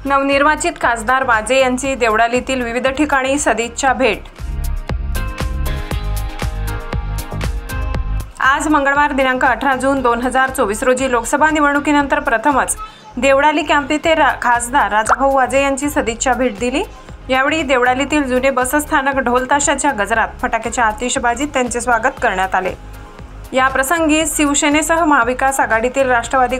नवनिर्वाचित खासदार वाजे यांची देवळालीतील विविध ठिकाणी सदिच्छा भेट। आज मंगळवार दिनांक 18 जून 2024 रोजी लोकसभा निवडणुकीनंतर प्रथमच देवळाली कॅम्प येथे खासदार राजाभाऊ वाजे यांची सदिच्छा भेट दिली। यावेळी देवळालीतील जुने बसस्थानक ढोल ताशाच्या गजरात फटाक्याच्या आतिषबाजीत त्यांचे स्वागत करण्यात आले। या प्रसंगी शिवसेनेसह महाविकास आघाडीतील राष्ट्रवादी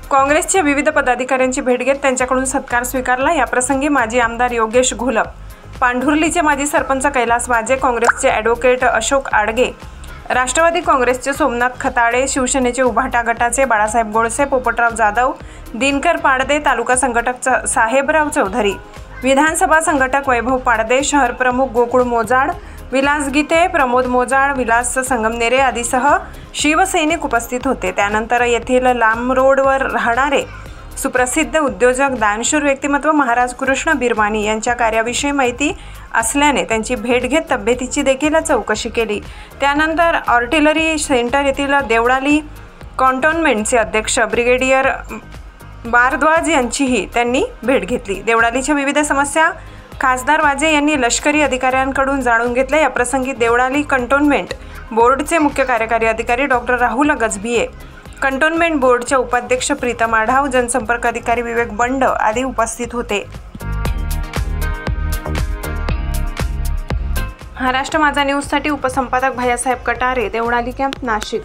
काँग्रेसचे विविध पदाधिकाऱ्यांची भेट घेत त्यांच्याकडून सत्कार स्वीकारला। या प्रसंगी माजी आमदार योगेश घोलप, पांढुर्लीचे माजी सरपंच कैलास वाजे, काँग्रेसचे ॲडव्होकेट अशोक आडगे, राष्ट्रवादी काँग्रेसचे सोमनाथ खताळे, शिवसेनेचे उभाटा गटाचे बाळासाहेब गोळसे, पोपटराव जाधव, दिनकर पाडदे, तालुका संघटक साहेबराव चौधरी, विधानसभा संघटक वैभव पाडदे, शहर प्रमुख गोकुळ मोजाड, विलास गीते, प्रमोद मोजाड, विलास संगमनेरे आदीसह शिवसैनिक उपस्थित होते। त्यानंतर येथील लांब रोडवर राहणारे सुप्रसिद्ध उद्योजक दानशूर व्यक्तिमत्व महाराज कृष्ण बिरमानी यांच्या कार्याविषयी माहिती असल्याने त्यांची भेट घेत तब्येतीची देखील चौकशी केली। त्यानंतर आर्टिलरी सेंटर येथील देवळाली कॅन्टोन्मेंटचे अध्यक्ष ब्रिगेडियर भारद्वाज यांचीही त्यांनी भेट घेतली। देवळालीच्या विविध समस्या खासदार वाजे यांनी लष्करी अधिकाऱ्यांकडून जाणून घेतल्या। या प्रसंगी देवळाली कॅन्टोन्मेंट बोर्डचे मुख्य कार्यकारी अधिकारी डॉक्टर राहुल गजभिये, कॅन्टोन्मेंट बोर्डचे उपाध्यक्ष प्रीतम आढाव, जनसंपर्क अधिकारी विवेक बंड आदी उपस्थित होते। महाराष्ट्र माझा न्यूजसाठी उपसंपादक भैयासाहेब कटारे, देवळाली कॅम्प, नाशिक।